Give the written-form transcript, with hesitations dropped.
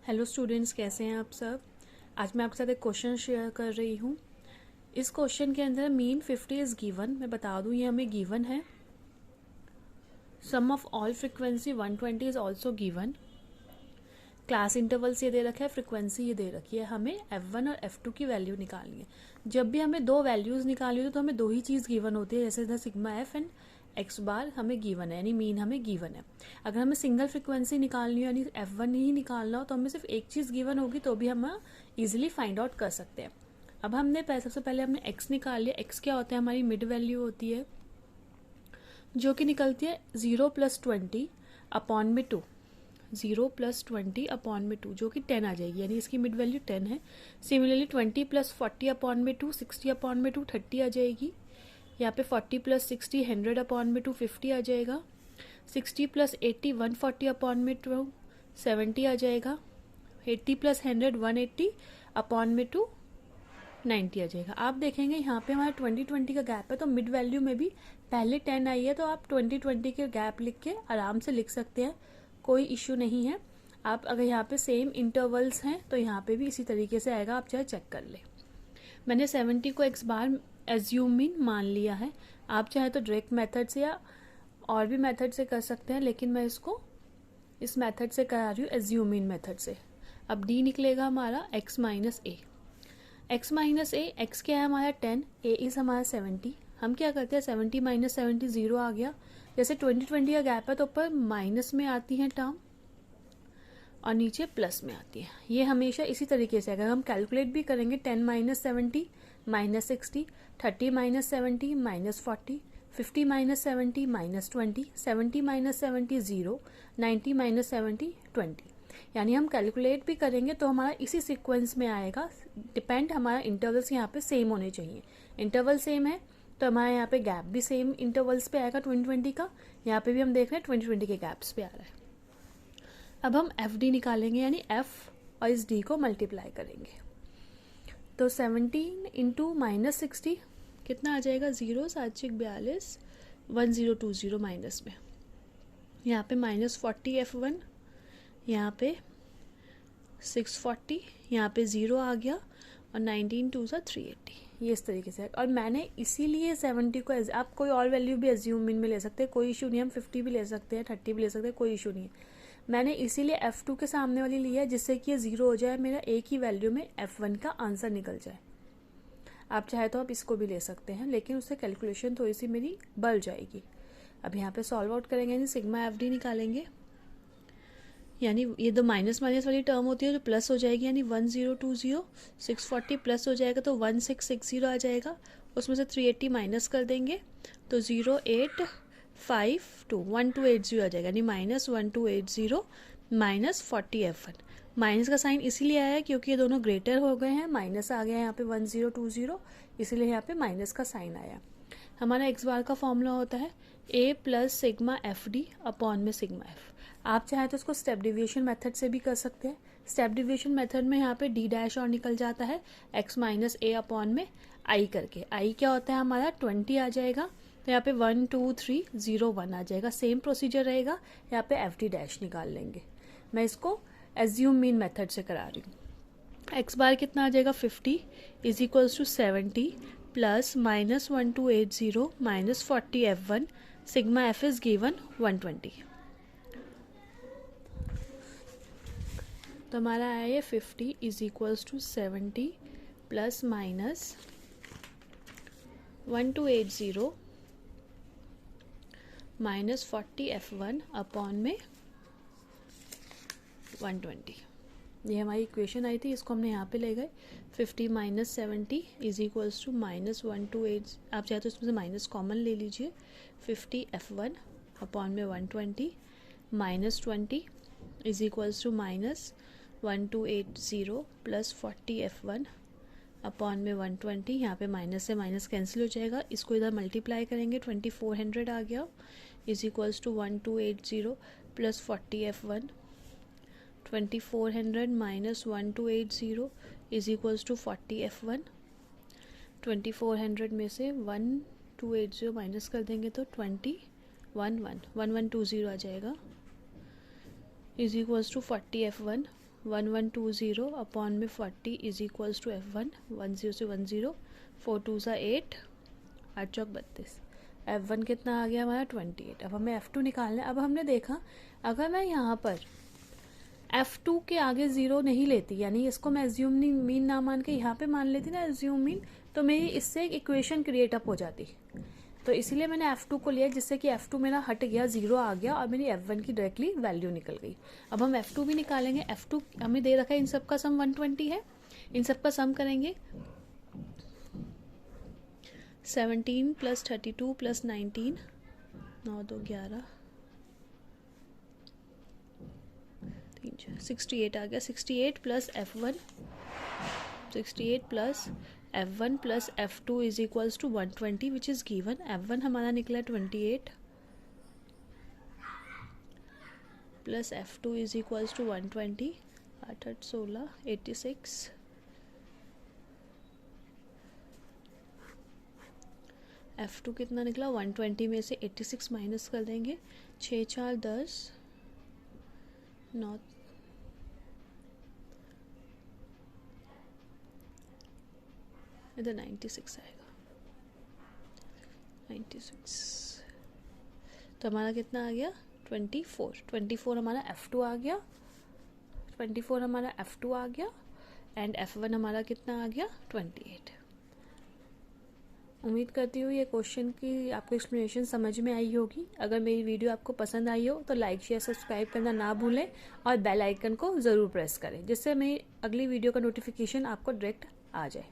Hello students, कैसे हैं आप सब। आज मैं आपके साथ एक क्वेश्चन शेयर कर रही हूँ। इस क्वेश्चन के अंदर मीन 50 इज़ गिवन। मैं बता दूँ ये हमें गिवन है। Sum of all frequency 120 is also given. Class intervals ये दे रखा है, फ्रिक्वेंसी ये दे रखी है। हमें F1 और F2 की वैल्यू निकालनी है। जब भी हमें दो वैल्यूज़ निकालनी होती है तो हमें दो ही चीज़ गिवन होती है। जैसे इधर सिग्मा एफ एंड एक्स बार हमें गिवन है, यानी मीन हमें गिवन है। अगर हमें सिंगल फ्रिक्वेंसी निकालनी हो यानी F1 ही निकालना हो तो हमें सिर्फ एक चीज़ गिवन होगी, तो भी हम ईजिली फाइंड आउट कर सकते हैं। अब हमने सबसे पहले हमने एक्स निकाल लिया। एक्स क्या होता है, हमारी मिड वैल्यू होती है जो कि निकलती है 0+20 अपॉन में 2। 0+20 अपॉन में 2 जो कि 10 आ जाएगी, यानी इसकी मिड वैल्यू 10 है। सिमिलरली 20+40 अपॉन में 2 60 अपॉन में 2 30 आ जाएगी। यहाँ पे 40+60 100 अपॉन में 2 50 आ जाएगा। 60+80 140 अपॉन में 2 70 आ जाएगा। 80+100 180 अपॉन में 2 90 आ जाएगा। आप देखेंगे यहाँ पे हमारा 20-20 का गैप है, तो मिड वैल्यू में भी पहले 10 आई है, तो आप 20-20 के गैप लिख के आराम से लिख सकते हैं, कोई इश्यू नहीं है। आप अगर यहाँ पे सेम इंटरवल्स हैं तो यहाँ पे भी इसी तरीके से आएगा, आप चाहे चेक कर ले। मैंने 70 को एक्स बार एज्यूमिन मान लिया है। आप चाहे तो डायरेक्ट मेथड से या और भी मेथड से कर सकते हैं, लेकिन मैं इसको इस मेथड से करा रही हूँ, एज्यूमिन मेथड से। अब डी निकलेगा हमारा x माइनस ए। x माइनस ए, एक्स क्या है हमारा 10, ए इज़ हमारा 70। हम क्या करते हैं, 70 माइनस 70 0 आ गया। जैसे 20-20 का गैप है तो ऊपर माइनस में आती है टर्म और नीचे प्लस में आती है। ये हमेशा इसी तरीके से अगर हम कैलकुलेट भी करेंगे, 10 minus 70 minus 60, 30 minus 70 minus 40, 50 minus 70 minus 20, 70 minus 70 0, 90 minus 70 20। यानी हम कैलकुलेट भी करेंगे तो हमारा इसी सीक्वेंस में आएगा। डिपेंड, हमारा इंटरवल्स यहाँ पे सेम होने चाहिए। इंटरवल सेम है तो हमारे यहाँ पे गैप भी सेम इंटरवल्स पे आएगा 20-20 का। यहाँ पे भी हम देख रहे हैं 20-20 के गैप्स पे आ रहा है। अब हम एफ डी निकालेंगे, यानी एफ और इस डी को मल्टीप्लाई करेंगे। तो 17 इंटू माइनस 60 कितना आ जाएगा, 0 7 42 1020 माइनस में। यहाँ पे -40 F1, यहाँ पे 640, यहाँ पे 0 आ गया और 19 2 380। ये इस तरीके से। और मैंने इसीलिए 70 को आप कोई और वैल्यू भी एज्यूम में ले सकते हैं, कोई इशू नहीं। हम 50 भी ले सकते हैं, 30 भी ले सकते हैं, कोई इशू नहीं है। मैंने इसीलिए F2 के सामने वाली ली है जिससे कि ये 0 हो जाए, मेरा एक ही वैल्यू में F1 का आंसर निकल जाए। आप चाहे तो आप इसको भी ले सकते हैं, लेकिन उससे कैलकुलेशन थोड़ी सी मेरी बढ़ जाएगी। अब यहाँ पे सॉल्व आउट करेंगे, यानी सिग्मा एफ डी निकालेंगे। यानी ये दो माइनस माइनस वाली टर्म होती है जो प्लस हो जाएगी, यानी 1020, 640 प्लस हो जाएगा तो 1660 आ जाएगा। उसमें से 380 माइनस कर देंगे तो 08521 आ जाएगा, यानी -1280 माइनस 40 F1। माइनस का साइन इसीलिए आया है क्योंकि ये दोनों ग्रेटर हो गए हैं, माइनस आ गया यहाँ पे 1020, इसीलिए यहाँ पे माइनस का साइन आया। हमारा एक्स बार का फॉर्मूला होता है a plus sigma F D upon में सिग्मा एफ। आप चाहे तो इसको स्टेप डिविएशन मेथड से भी कर सकते हैं। स्टेप डिविएशन मेथड में यहाँ पे डी डैश और निकल जाता है x माइनस ए अपॉन में आई करके। आई क्या होता है हमारा 20 आ जाएगा, तो यहाँ पे 1 2 3 0 1 आ जाएगा। सेम प्रोसीजर रहेगा, यहाँ पे एफ डी डैश निकाल लेंगे। मैं इसको एज्यूम मीन मेथड से करा रही हूँ। एक्स बार कितना आ जाएगा 50 is equals to 70 plus -1280 minus 40 F1। Sigma F is given 120। तो हमारा आया ये 50 is equals to 70 plus minus 1280 minus 40 F1 upon में 120। ये हमारी इक्वेशन आई थी, इसको हमने यहाँ पे ले गए। 50 माइनस 70 इज इक्वल्स टू -128। आप चाहे तो इसमें से माइनस कॉमन ले लीजिए। 50 F1 अपॉन में 120 minus 20 is equals to -1280 plus 40 F1 upon में 120। यहाँ पे माइनस से माइनस कैंसिल हो जाएगा, इसको इधर मल्टीप्लाई करेंगे 2400 आ गया is equals to 1280 plus 40 F1। 2400 minus 1280 is equals to 40 F1। 2400 में से 1280 माइनस कर देंगे तो 1120 आ जाएगा is equals to 40 F1 1120 upon में 40 इज इक्वल्स टू F1, 10 से 10, 4 2 सा 8, 8 चौक 32, F1 कितना आ गया हमारा 28। अब हमें F2 निकालना है। अब हमने देखा अगर मैं यहाँ पर F2 के आगे 0 नहीं लेती, यानी इसको मैं एज्यूम मीन ना मान के यहाँ पे मान लेती ना एज्यूम मीन, तो मेरी इससे एक इक्वेशन क्रिएट अप हो जाती। तो इसीलिए मैंने F2 को लिया, जिससे कि F2 मेरा हट गया, 0 आ गया और मेरी F1 की डायरेक्टली वैल्यू निकल गई। अब हम F2 भी निकालेंगे। F2 हमें दे रखा है, इन सब का सम 120 है, इन सब का सम करेंगे 17 + 32 + 19, 9 2 11, 68 आ गया। 68 + F1, 68 + F1 + F2 is equals to 120 which is given. F1 हमारा निकला 28 + F2 is equals to 120, 8 8 16, 86। F2 कितना निकला, 120 में से 86 माइनस कर देंगे, 6 4 10, 9 इधर 96 आएगा, 96। तो हमारा कितना आ गया 24 हमारा F2 आ गया, 24 हमारा F2 आ गया एंड F1 हमारा कितना आ गया 28। उम्मीद करती हूँ ये क्वेश्चन की आपको एक्सप्लेनेशन समझ में आई होगी। अगर मेरी वीडियो आपको पसंद आई हो तो लाइक शेयर सब्सक्राइब करना ना भूलें और बेल आइकन को ज़रूर प्रेस करें, जिससे मेरी अगली वीडियो का नोटिफिकेशन आपको डायरेक्ट आ जाए।